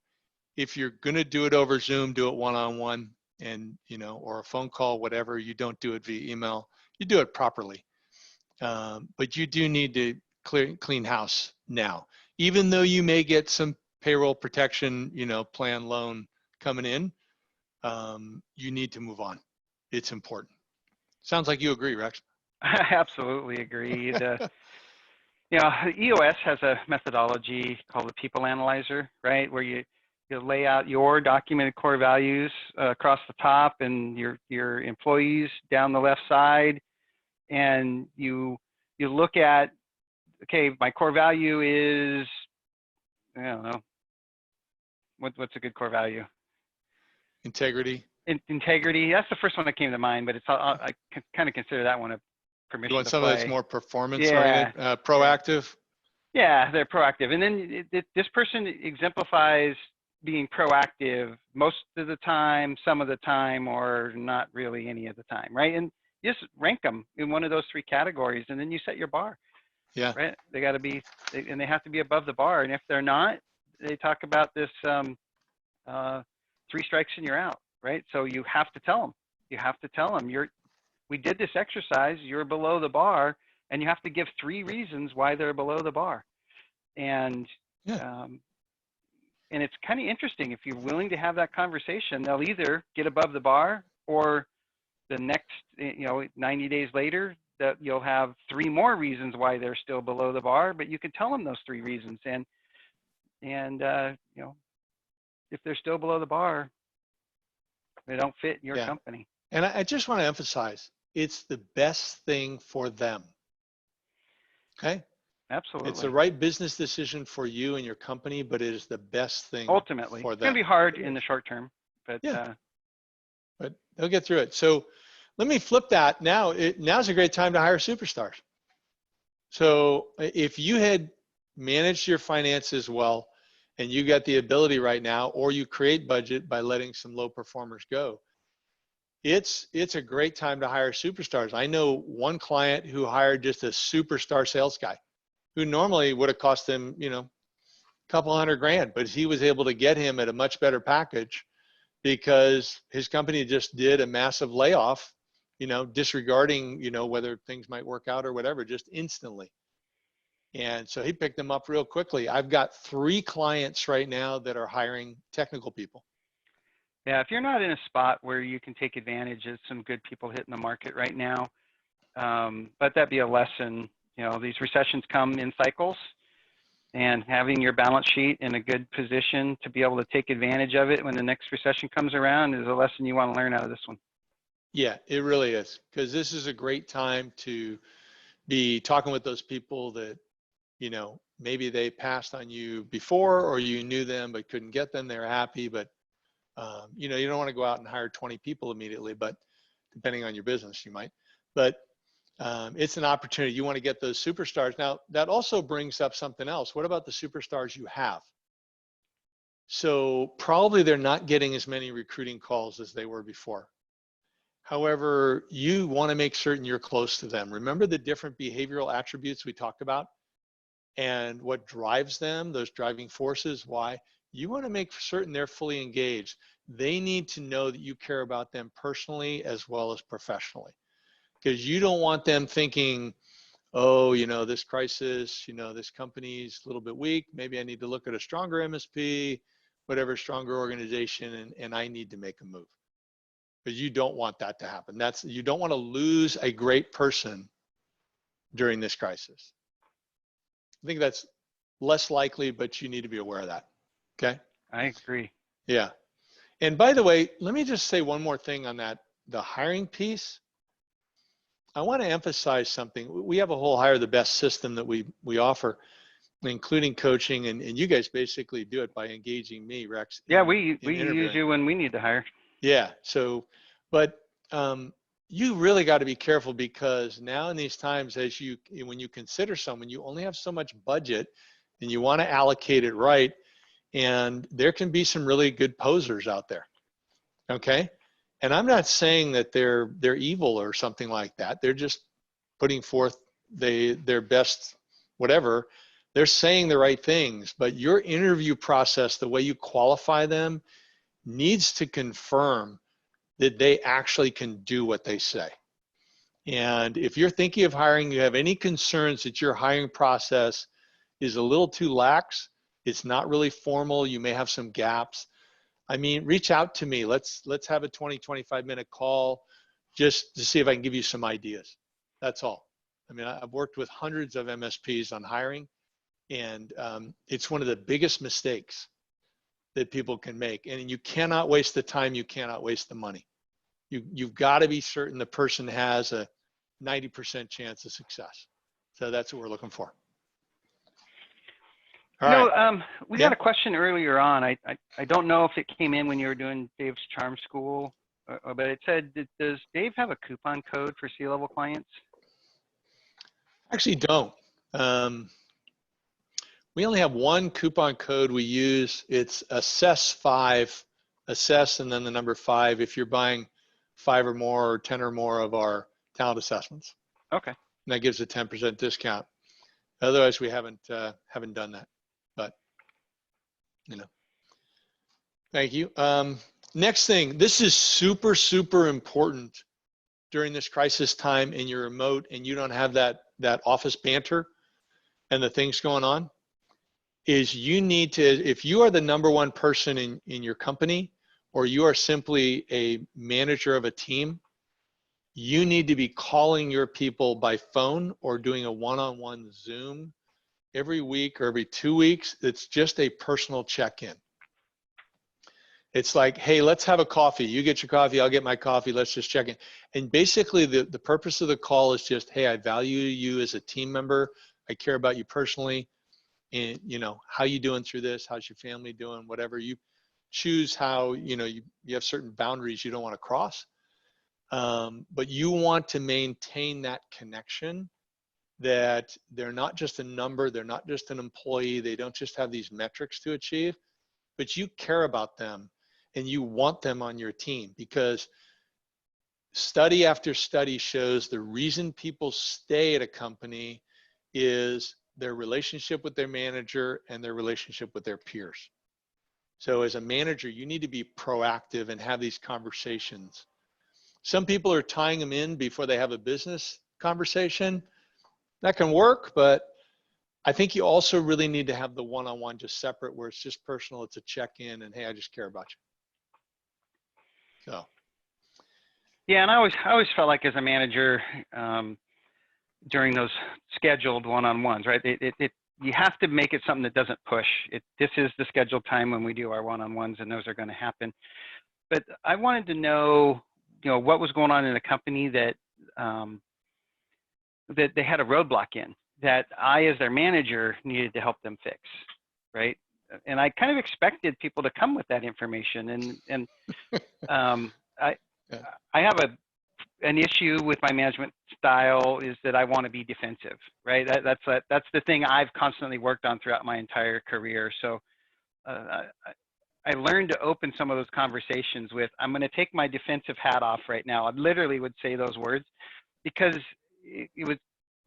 if you're going to do it over Zoom, do it one-on-one and, you know, or a phone call, whatever. You don't do it via email. You do it properly. But you do need to clean house now. Even though you may get some payroll protection, you know, plan loan coming in, you need to move on. It's important. Sounds like you agree, Rex.
I absolutely agree. You know, EOS has a methodology called the People Analyzer, right? Where you lay out your documented core values across the top and your employees down the left side. And you look at, okay, my core value is, I don't know, what's a good core value?
Integrity.
Integrity. That's the first one that came to mind, but I kind of consider that one a permission
You want
to
something
play.
that's more performance oriented, proactive?
Yeah, they're proactive. And then this person exemplifies being proactive most of the time, some of the time, or not really any of the time, right? And just rank them in one of those 3 categories, and then you set your bar.
Yeah.
Right. They got to be, and they have to be above the bar. And if they're not, they talk about this 3 strikes and you're out. Right. So you have to tell them. You have to tell them we did this exercise. You're below the bar, and you have to give 3 reasons why they're below the bar. And and it's kind of interesting. If you're willing to have that conversation, they'll either get above the bar, or the next, 90 days later, that you'll have 3 more reasons why they're still below the bar, but you can tell them those 3 reasons. And if they're still below the bar, they don't fit your company.
And I just want to emphasize, it's the best thing for them. Okay?
Absolutely.
It's the right business decision for you and your company, but it is the best thing
ultimately
for them.
It's going to be hard in the short term, but
but they'll get through it. So let me flip that. Now's a great time to hire superstars. So if you had manage your finances well, and you got the ability right now, or you create budget by letting some low performers go, it's a great time to hire superstars. I know one client who hired just a superstar sales guy who normally would have cost him, a couple $100,000, but he was able to get him at a much better package because his company just did a massive layoff, disregarding, whether things might work out or whatever, just instantly. And so he picked them up real quickly. I've got 3 clients right now that are hiring technical people.
Yeah, if you're not in a spot where you can take advantage of some good people hitting the market right now, let that be a lesson. These recessions come in cycles, and having your balance sheet in a good position to be able to take advantage of it when the next recession comes around is a lesson you want to learn out of this one.
Yeah, it really is, because this is a great time to be talking with those people that, maybe they passed on you before, or you knew them but couldn't get them. They're happy, but you don't want to go out and hire 20 people immediately, but depending on your business, you might. But it's an opportunity. You want to get those superstars. Now, that also brings up something else. What about the superstars you have? So probably they're not getting as many recruiting calls as they were before. However, you want to make certain you're close to them. Remember the different behavioral attributes we talked about and what drives them, those driving forces, why? You want to make certain they're fully engaged. They need to know that you care about them personally as well as professionally, because you don't want them thinking, oh, this crisis, this company's a little bit weak. Maybe I need to look at a stronger MSP, whatever, stronger organization, and I need to make a move. Because you don't want that to happen. You don't want to lose a great person during this crisis. I think that's less likely, but you need to be aware of that. Okay?
I agree.
Yeah. And by the way, let me just say one more thing on that, the hiring piece. I want to emphasize something. We have a whole hire the best system that we offer, including coaching, and you guys basically do it by engaging me, Rex.
Yeah, we use
interviewing.
you when we need to hire.
Yeah. So, but you really got to be careful, because now in these times, when you consider someone, you only have so much budget, and you want to allocate it right. And there can be some really good posers out there. Okay. And I'm not saying that they're evil or something like that. They're just putting forth their best, whatever. They're saying the right things, but your interview process, the way you qualify them, needs to confirm that they actually can do what they say. And if you're thinking of hiring, you have any concerns that your hiring process is a little too lax, it's not really formal, you may have some gaps, reach out to me. Let's have a 20-25 minute call just to see if I can give you some ideas. That's all. I've worked with hundreds of MSPs on hiring, and it's one of the biggest mistakes that people can make. And you cannot waste the time, you cannot waste the money. You've got to be certain the person has a 90% chance of success. So that's what we're looking for. All right.
We got a question earlier on. I don't know if it came in when you were doing Dave's Charm School, but it said, does Dave have a coupon code for C-level clients?
Actually don't. We only have one coupon code we use. It's assess5, assess and then the number 5 if you're buying 5 or more or 10 or more of our talent assessments.
Okay.
And that gives a 10% discount. Otherwise, we haven't done that. But, thank you. Next thing, this is super, super important during this crisis time, and you're remote and you don't have that office banter and the things going on, is you need to, if you are the number one person in your company, or you are simply a manager of a team, you need to be calling your people by phone or doing a one-on-one Zoom every week or every 2 weeks. It's just a personal check-in. It's like, hey, let's have a coffee. You get your coffee, I'll get my coffee. Let's just check in. And basically the purpose of the call is just, hey, I value you as a team member. I care about you personally. And how you doing through this? How's your family doing? Whatever you choose, how, you have certain boundaries you don't want to cross. But you want to maintain that connection that they're not just a number, they're not just an employee, they don't just have these metrics to achieve, but you care about them and you want them on your team, because study after study shows the reason people stay at a company is their relationship with their manager and their relationship with their peers. So as a manager, you need to be proactive and have these conversations. Some people are tying them in before they have a business conversation. That can work, but I think you also really need to have the one-on-one just separate, where it's just personal, it's a check-in, and hey, I just care about you. So.
Yeah, and I always felt like as a manager, during those scheduled one-on-ones, right? You have to make it something that doesn't push. This is the scheduled time when we do our one-on-ones, and those are going to happen. But I wanted to know, what was going on in the company that that they had a roadblock in, that I, as their manager, needed to help them fix, right? And I kind of expected people to come with that information, and I have an issue with my management style is that I want to be defensive, right? That's the thing I've constantly worked on throughout my entire career. So I learned to open some of those conversations with, I'm going to take my defensive hat off right now. I literally would say those words, because it was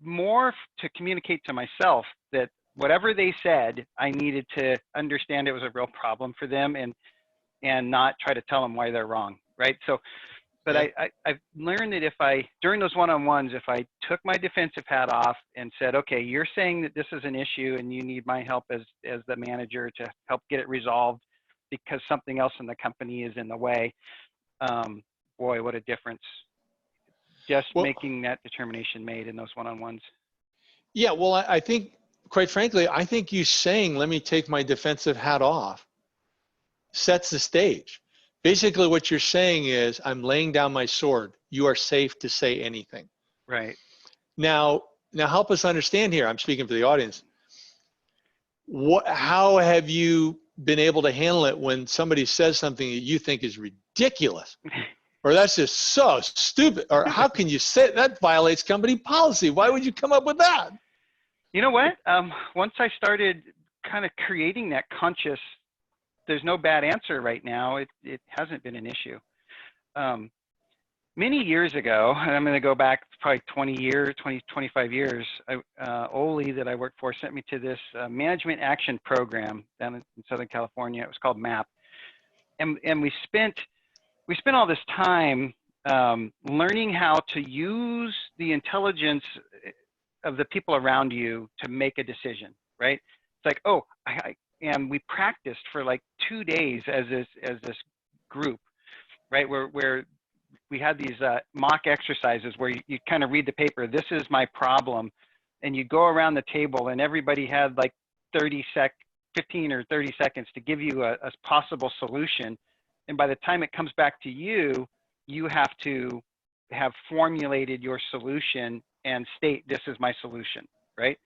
more to communicate to myself that whatever they said, I needed to understand it was a real problem for them, and not try to tell them why they're wrong, right? So, but I've learned that during those one-on-ones, if I took my defensive hat off and said, okay, you're saying that this is an issue and you need my help as the manager to help get it resolved because something else in the company is in the way, boy, what a difference. Just making that determination made in those one-on-ones.
Yeah, well, I think, quite frankly, I think you saying, let me take my defensive hat off, sets the stage. Basically, what you're saying is, I'm laying down my sword. You are safe to say anything.
Right.
Now help us understand here. I'm speaking for the audience. How have you been able to handle it when somebody says something that you think is ridiculous? Or that's just so stupid? Or how can you say that violates company policy? Why would you come up with that?
You know what? Once I started kind of creating that conscious, there's no bad answer right now, it hasn't been an issue. Many years ago, and I'm going to go back probably 25 years, Oli that I worked for sent me to this management action program down in Southern California. It was called MAP. And we spent all this time learning how to use the intelligence of the people around you to make a decision, right? It's like, oh, and we practiced for like 2 days as this group, right? Where we had these mock exercises where you kind of read the paper, this is my problem, and you go around the table and everybody had like 15 or 30 seconds to give you a possible solution. And by the time it comes back to you, you have to have formulated your solution and state, this is my solution, right?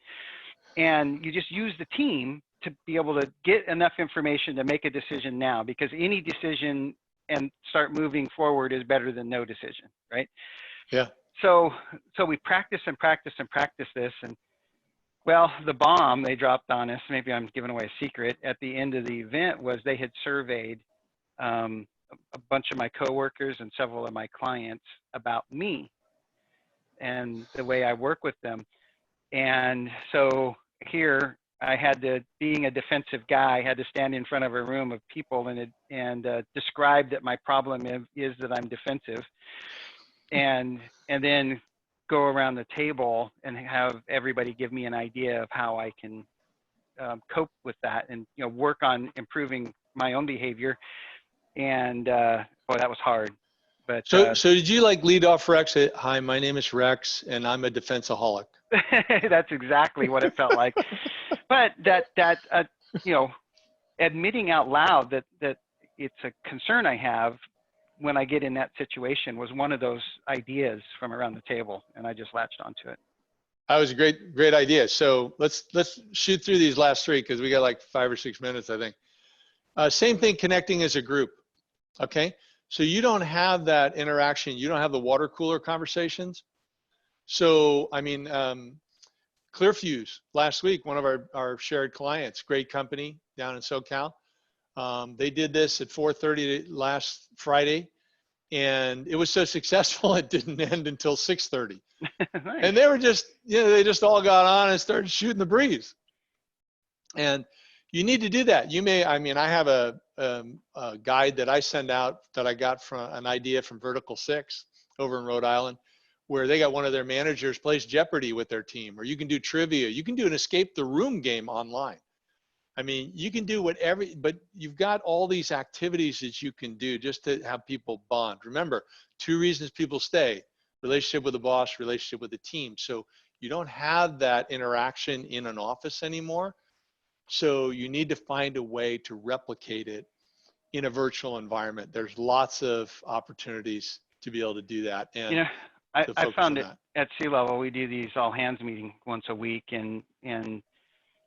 And you just use the team to be able to get enough information to make a decision now, because any decision and start moving forward is better than no decision, right?
Yeah.
So we practice and practice and practice this, and well, the bomb they dropped on us, maybe I'm giving away a secret, at the end of the event was they had surveyed a bunch of my coworkers and several of my clients about me and the way I work with them. And so here I had to, being a defensive guy, I had to stand in front of a room of people and describe that my problem is that I'm defensive, and then go around the table and have everybody give me an idea of how I can cope with that and work on improving my own behavior. And boy, that was hard. But
so did you like lead off Rex? Hi, my name is Rex, and I'm a defenseaholic.
That's exactly what it felt like. But that admitting out loud that it's a concern I have when I get in that situation was one of those ideas from around the table, and I just latched onto it.
That was a great idea. So let's shoot through these last three, because we got like 5 or 6 minutes, I think. Same thing, connecting as a group. Okay, so you don't have that interaction. You don't have the water cooler conversations. So I mean, Clearfuse last week, one of our shared clients, great company down in SoCal. They did this at 4:30 last Friday, and it was so successful it didn't end until 6:30.
Nice.
And they were just, they just all got on and started shooting the breeze. And you need to do that. I have a guide that I send out that I got from an idea from Vertical 6 over in Rhode Island, where they got one of their managers plays Jeopardy with their team, or you can do trivia. You can do an escape the room game online. I mean, you can do whatever, but you've got all these activities that you can do just to have people bond. Remember, 2 reasons people stay: relationship with the boss, relationship with the team. So you don't have that interaction in an office anymore. So you need to find a way to replicate it in a virtual environment. There's lots of opportunities to be able to do that and to
I
focus on
found it
that.
at sea level. We do these all hands meeting once a week, and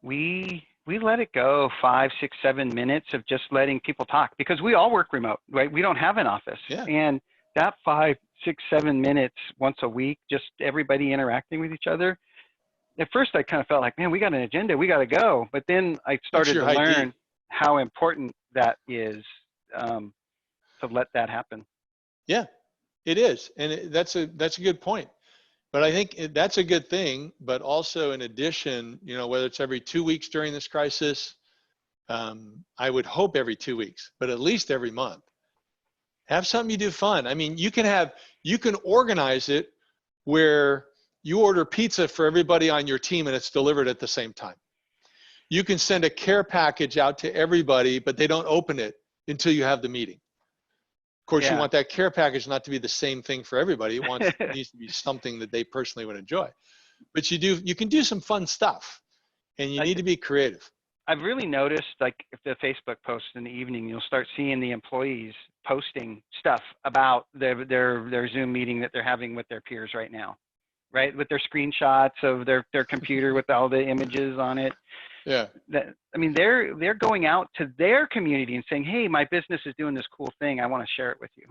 we let it go 5, 6, 7 minutes of just letting people talk, because we all work remote, right? We don't have an office.
Yeah.
And that 5, 6, 7 minutes once a week, just everybody interacting with each other. At first I kind of felt like, man, we got an agenda, we got to go. But then I started to learn how important that is, to let that happen.
Yeah, it is. And that's a good point. But I think that's a good thing. But also, in addition, whether it's every 2 weeks during this crisis, I would hope every 2 weeks, but at least every month, have something you do fun. I mean, you can organize it where you order pizza for everybody on your team and it's delivered at the same time. You can send a care package out to everybody, but they don't open it until you have the meeting. Of course, you want that care package not to be the same thing for everybody. It needs to be something that they personally would enjoy. But you can do some fun stuff, and you need to be creative.
I've really noticed, like, if the Facebook posts in the evening, you'll start seeing the employees posting stuff about their Zoom meeting that they're having with their peers right now, right? With their screenshots of their computer with all the images on it.
Yeah.
I mean, they're going out to their community and saying, hey, my business is doing this cool thing. I want to share it with you.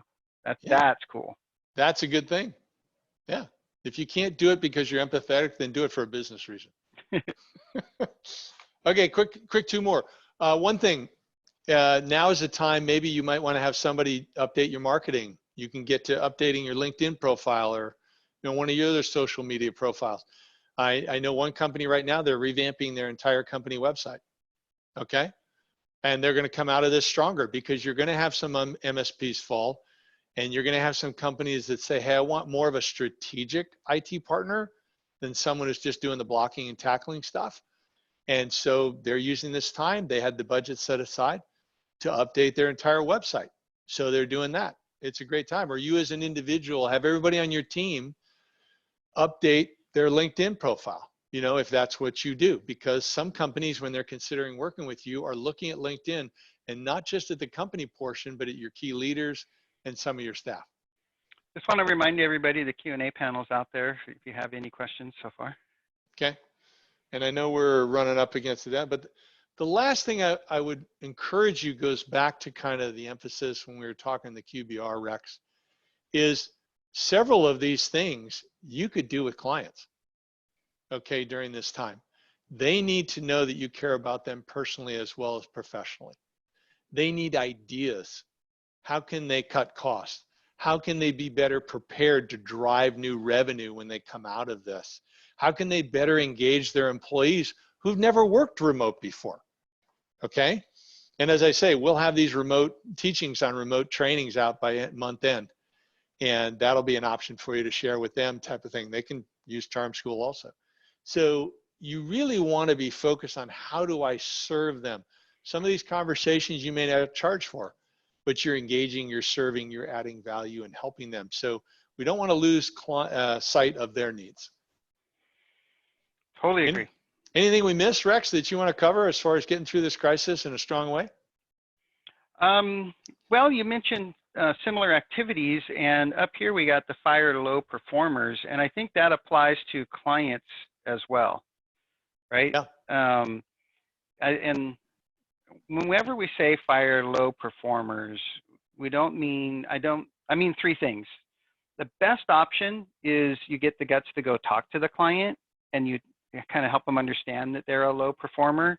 That's cool. That's
a good thing. Yeah. If you can't do it because you're empathetic, then do it for a business reason. Okay, quick 2 more. One thing, now is the time, maybe you might want to have somebody update your marketing. You can get to updating your LinkedIn profile, or one of your other social media profiles. I know one company right now, they're revamping their entire company website. Okay. And they're going to come out of this stronger, because you're going to have some MSPs fall, and you're going to have some companies that say, hey, I want more of a strategic IT partner than someone who's just doing the blocking and tackling stuff. And so they're using this time. They had the budget set aside to update their entire website. So they're doing that. It's a great time. Or you as an individual, have everybody on your team update their LinkedIn profile, if that's what you do. Because some companies, when they're considering working with you, are looking at LinkedIn, and not just at the company portion, but at your key leaders and some of your staff.
Just want to remind everybody the Q&A panel's out there if you have any questions so far.
Okay. And I know we're running up against that, but the last thing I would encourage you goes back to kind of the emphasis when we were talking the QBR, Rex, is several of these things you could do with clients, okay, during this time. They need to know that you care about them personally as well as professionally. They need ideas. How can they cut costs? How can they be better prepared to drive new revenue when they come out of this? How can they better engage their employees who've never worked remote before? Okay. And as I say, we'll have these remote teachings on remote trainings out by month end. And that'll be an option for you to share with them, type of thing. They can use Charm School also. So you really want to be focused on, how do I serve them? Some of these conversations you may not charge for, but you're engaging, you're serving, you're adding value and helping them. So we don't want to lose sight of their needs.
Totally agree.
Anything we missed, Rex, that you want to cover as far as getting through this crisis in a strong way?
Well, you mentioned similar activities, and up here we got the fire low performers, and I think that applies to clients as well, right?
Yeah.
And whenever we say fire low performers, we don't mean, I mean 3 things. The best option is you get the guts to go talk to the client, and you kind of help them understand that they're a low performer.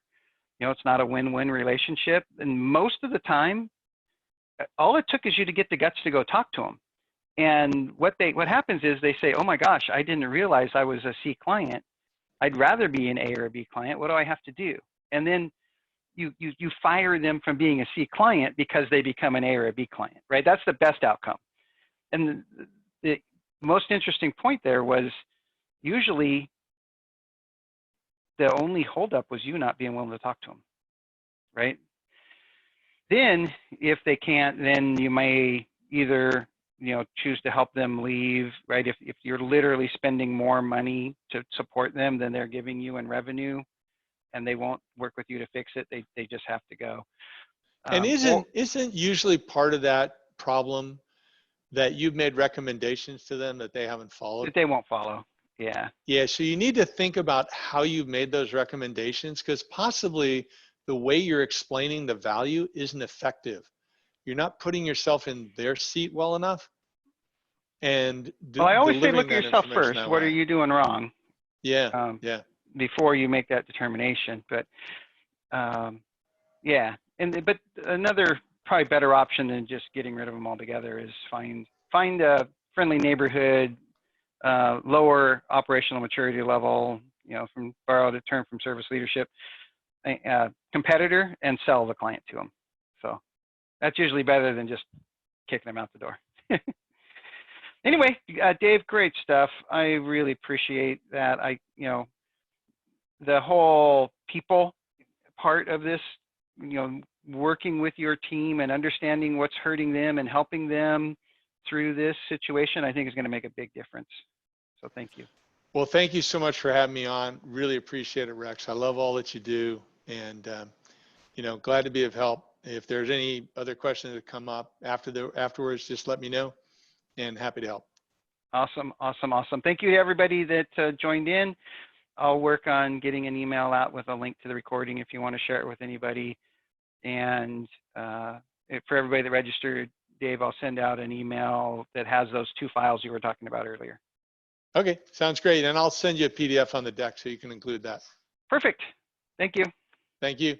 You know, it's not a win-win relationship. And most of the time, all it took is you to get the guts to go talk to them. And what happens is they say, oh my gosh, I didn't realize I was a C client. I'd rather be an A or a B client. What do I have to do? And then you fire them from being a C client because they become an A or a B client, right? That's the best outcome. And the most interesting point there was usually the only holdup was you not being willing to talk to them, right? Then if they can't, then you may either, you know, choose to help them leave, right? If you're literally spending more money to support them than they're giving you in revenue, and they won't work with you to fix it, they just have to go.
And isn't usually part of that problem that you've made recommendations to them that they haven't followed?
That they won't follow. Yeah.
Yeah, so you need to think about how you've made those recommendations, because possibly the way you're explaining the value isn't effective. You're not putting yourself in their seat well enough. And
well, I always say look
delivering
at
that
yourself
information
first.
that
What
way.
are you doing wrong?
Yeah, yeah.
Before you make that determination. But yeah, but another probably better option than just getting rid of them altogether is find a friendly neighborhood, lower operational maturity level, you know, from borrowed a term from service leadership, competitor, and sell the client to them. So that's usually better than just kicking them out the door. Anyway, Dave, great stuff. I really appreciate that. You know, the whole people part of this, you know, working with your team and understanding what's hurting them and helping them through this situation, I think is going to make a big difference. So thank you.
Well, thank you so much for having me on. Really appreciate it, Rex. I love all that you do, and you know, glad to be of help. If there's any other questions that come up afterwards, just let me know, and happy to help.
Awesome, awesome, awesome. Thank you to everybody that joined in. I'll work on getting an email out with a link to the recording if you want to share it with anybody. And for everybody that registered, Dave, I'll send out an email that has those 2 files you were talking about earlier.
Okay, sounds great. And I'll send you a PDF on the deck so you can include that.
Perfect. Thank you.
Thank you.